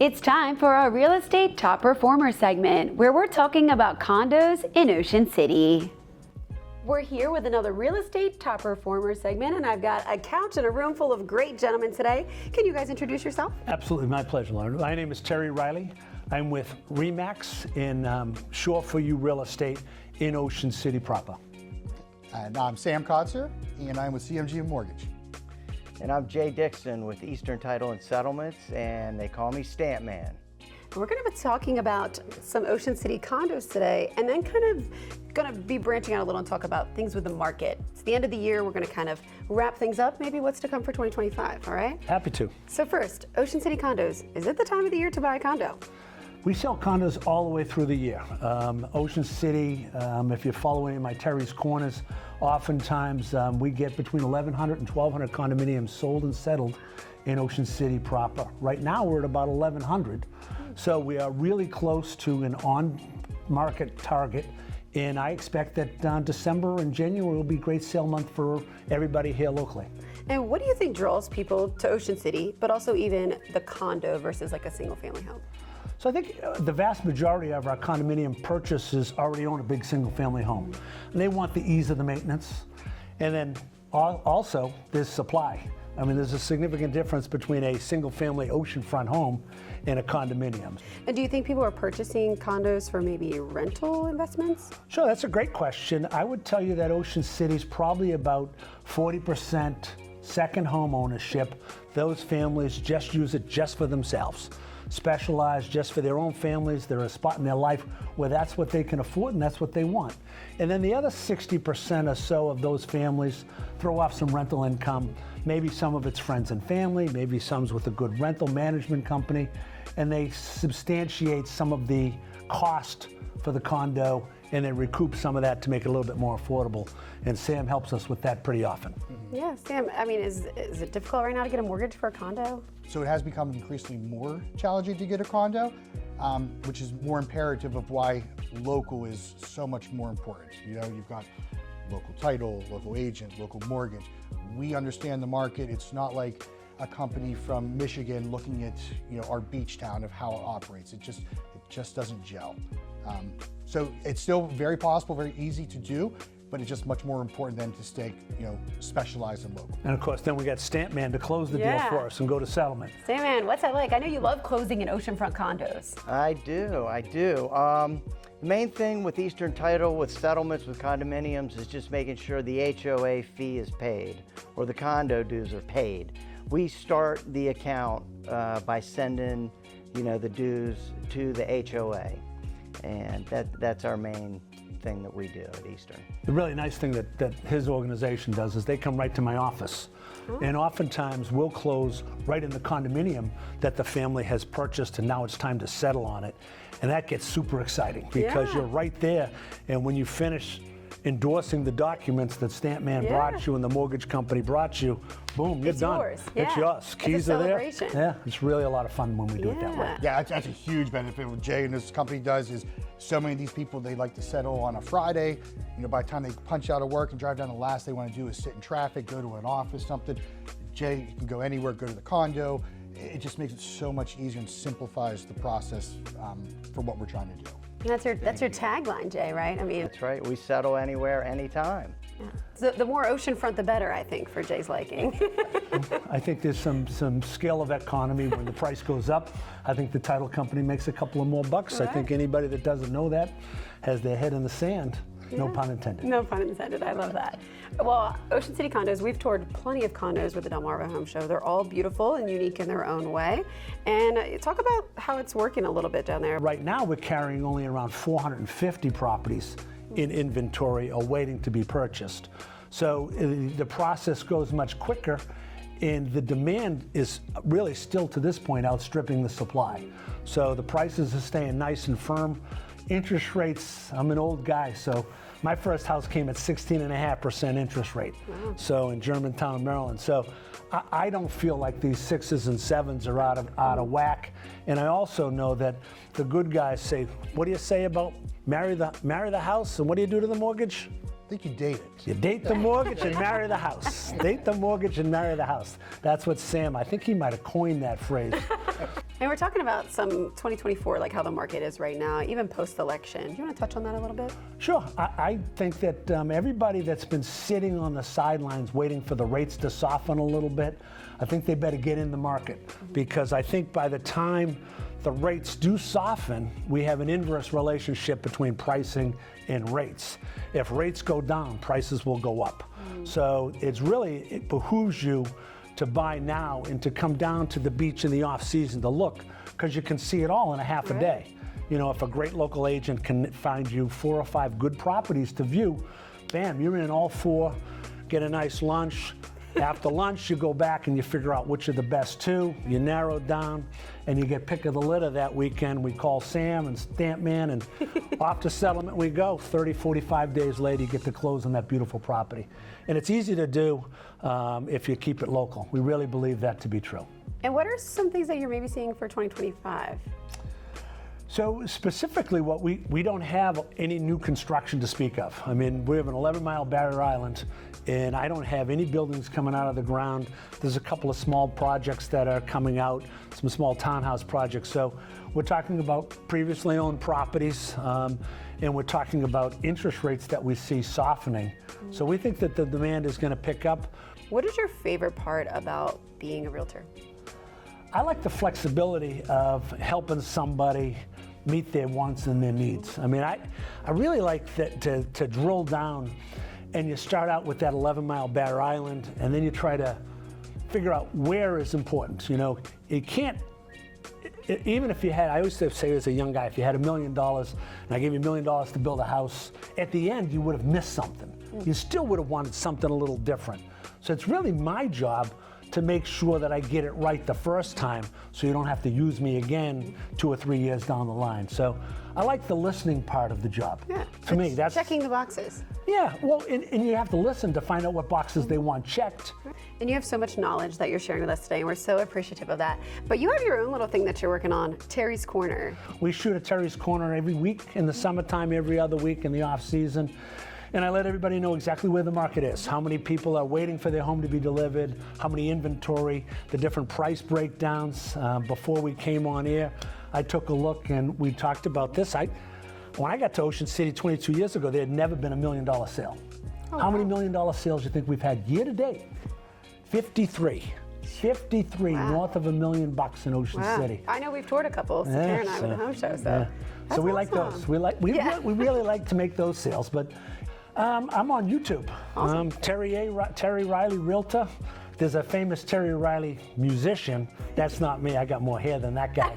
It's time for our Real Estate Top Performer segment, where we're talking about condos in Ocean City. We're here with another Real Estate Top Performer segment, and I've got a couch and a room full of great gentlemen today. Can you guys introduce yourself? Absolutely, my pleasure, Lauren. My name is Terry Riley. I'm with RE/MAX in Shore For You Real Estate in Ocean City proper. And I'm Sam Kotzer, and I'm with CMG Mortgage. And I'm Jay Dixon with Eastern Title and Settlements, and they call me Stamp Man. We're going to be talking about some Ocean City condos today, and then kind of going to be branching out a little and talk about things with the market. It's the end of the year. We're going to kind of wrap things up, maybe what's to come for 2025, all right? Happy to. So first, Ocean City condos. Is it the time of the year to buy a condo? We sell condos all the way through the year. Ocean City, if you're following my Terry's Corners, oftentimes we get between 1,100 and 1,200 condominiums sold and settled in Ocean City proper. Right now we're at about 1,100, so we are really close to an on-market target, and I expect that December and January will be a great sale month for everybody here locally. And what do you think draws people to Ocean City, but also even the condo versus like a single-family home? So I think the vast majority of our condominium purchasers already own a big single-family home. And they want the ease of the maintenance. And then also, there's supply. I mean, there's a significant difference between a single-family oceanfront home and a condominium. And do you think people are purchasing condos for maybe rental investments? Sure, that's a great question. I would tell you that Ocean City's probably about 40% second home ownership. Those families just use it just for themselves. Specialized just for their own families. They're a spot in their life where that's what they can afford and that's what they want. And then the other 60% or so of those families throw off some rental income. Maybe some of it's friends and family, maybe some's with a good rental management company, and they substantiate some of the cost for the condo and then recoup some of that to make it a little bit more affordable. And Sam helps us with that pretty often. Yeah, Sam, I mean, is it difficult right now to get a mortgage for a condo? So it has become increasingly more challenging to get a condo, which is more imperative of why local is so much more important. You know, you've got local title, local agent, local mortgage. We understand the market. It's not like a company from Michigan looking at, you know, our beach town of how it operates. It just doesn't gel. So it's still very possible, very easy to do, but it's just much more important than to stay, you know, specialized and local. And of course, then we got Stamp Man to close the deal for us and go to settlement. Stamp Man, what's that like? I know you love closing in oceanfront condos. I do. The main thing with Eastern Title, with settlements, with condominiums, is just making sure the HOA fee is paid or the condo dues are paid. We start the account by sending, you know, the dues to the HOA, and that's our main thing that we do at Eastern. The really nice thing that his organization does is they come right to my office. And oftentimes we'll close right in the condominium that the family has purchased, and now it's time to settle on it. And that gets super exciting because you're right there, and when you finish endorsing the documents that Stamp Man brought you and the mortgage company brought you, boom, you're done. Yours. It's yours. Keys are there. Yeah, it's really a lot of fun when we do it that way. Yeah, that's a huge benefit. What Jay and his company does is so many of these people, they like to settle on a Friday. You know, by the time they punch out of work and drive down, the last they want to do is sit in traffic, go to an office, something. Jay, you can go anywhere, go to the condo. It just makes it so much easier and simplifies the process for what we're trying to do. And that's your tagline, Jay, right? I mean, That's right. We settle anywhere, anytime. so the more oceanfront, the better, I think, for Jay's liking. I think there's some scale of economy when the price goes up. I think the title company makes a couple of more bucks. Right. I think anybody that doesn't know that has their head in the sand. No pun intended. No pun intended. I love that. Well, Ocean City condos, we've toured plenty of condos with the Delmarva Home Show. They're all beautiful and unique in their own way. And talk about how it's working a little bit down there. Right now, we're carrying only around 450 properties in inventory or waiting to be purchased. So the process goes much quicker, and the demand is really still to this point outstripping the supply. So the prices are staying nice and firm. Interest rates, I'm an old guy, so my first house came at 16.5% interest rate. Wow. So in Germantown, Maryland. So I don't feel like these 6s and 7s are out of whack. And I also know that the good guys say, what do you say about marry the house, and what do you do to the mortgage? I think you date it. You date the mortgage and marry the house. Date the mortgage and marry the house. That's what Sam, I think he might have coined that phrase. And we're talking about some 2024, like how the market is right now, even post-election. Do you want to touch on that a little bit? Sure. I think that everybody that's been sitting on the sidelines waiting for the rates to soften a little bit, I think they better get in the market, because I think by the time the rates do soften, we have an inverse relationship between pricing and rates. If rates go down, prices will go up. So it behooves you to buy now and to come down to the beach in the off season to look, because you can see it all in a half a day. You know, if a great local agent can find you 4 or 5 good properties to view, bam, you're in all 4, get a nice lunch. After lunch, you go back and you figure out which are the best 2, you narrow it down, and you get pick of the litter that weekend. We call Sam and Stamp Man, and off to settlement we go. 30, 45 days later, you get to close on that beautiful property. And it's easy to do if you keep it local. We really believe that to be true. And what are some things that you're maybe seeing for 2025? So specifically, what we don't have any new construction to speak of. I mean, we have an 11-mile barrier island, and I don't have any buildings coming out of the ground. There's a couple of small projects that are coming out, some small townhouse projects. So we're talking about previously owned properties, and we're talking about interest rates that we see softening. So we think that the demand is going to pick up. What is your favorite part about being a realtor? I like the flexibility of helping somebody meet their wants and their needs. I mean, I really like that to drill down, and you start out with that 11-mile barrier island, and then you try to figure out where is important. You know, you can't, even if you had, I always say as a young guy, if you had $1 million and I gave you $1 million to build a house, at the end you would have missed something. You still would have wanted something a little different. So it's really my job to make sure that I get it right the first time, so you don't have to use me again 2 or 3 years down the line. So I like the listening part of the job. Yeah, To me, that's checking the boxes. Yeah, well, and you have to listen to find out what boxes they want checked. And you have so much knowledge that you're sharing with us today, and we're so appreciative of that. But you have your own little thing that you're working on, Terry's Corner. We shoot at Terry's Corner every week in the summertime, every other week in the off season. And I let everybody know exactly where the market is, how many people are waiting for their home to be delivered, how many inventory, the different price breakdowns. Before we came on air, I took a look and we talked about this. When I got to Ocean City 22 years ago, there had never been $1 million sale. How many $1 million sales do you think we've had year to date? 53. 53 north of $1 million in Ocean City. I know we've toured a couple, so Terry and I with the home show. So, so we like awesome. those. We really like to make those sales. But I'm on YouTube. Awesome. Terry Riley Realtor. There's a famous Terry Riley musician. That's not me. I got more hair than that guy.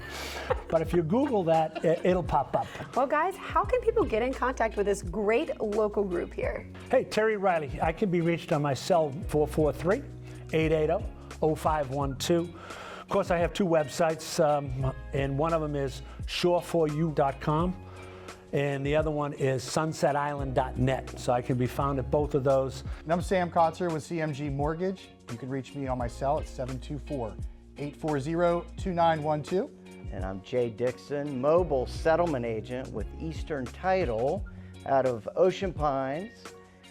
But if you Google that, it'll pop up. Well, guys, how can people get in contact with this great local group here? Hey, Terry Riley. I can be reached on my cell 443-880-0512. Of course, I have 2 websites, and one of them is shore4u.com. And the other one is sunsetisland.net. So I can be found at both of those. And I'm Sam Kotzer with CMG Mortgage. You can reach me on my cell at 724-840-2912. And I'm Jay Dixon, mobile settlement agent with Eastern Title out of Ocean Pines,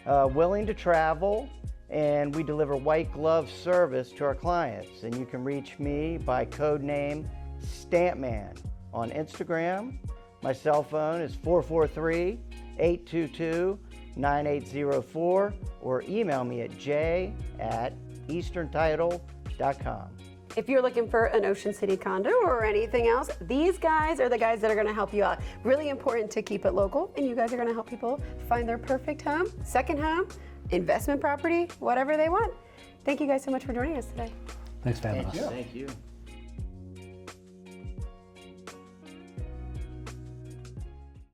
willing to travel, and we deliver white glove service to our clients. And you can reach me by code name Stampman on Instagram. My cell phone is 443-822-9804, or email me at j@easterntitle.com. If you're looking for an Ocean City condo or anything else, these guys are the guys that are going to help you out. Really important to keep it local, and you guys are going to help people find their perfect home, second home, investment property, whatever they want. Thank you guys so much for joining us today. Thanks for having us. Thank you.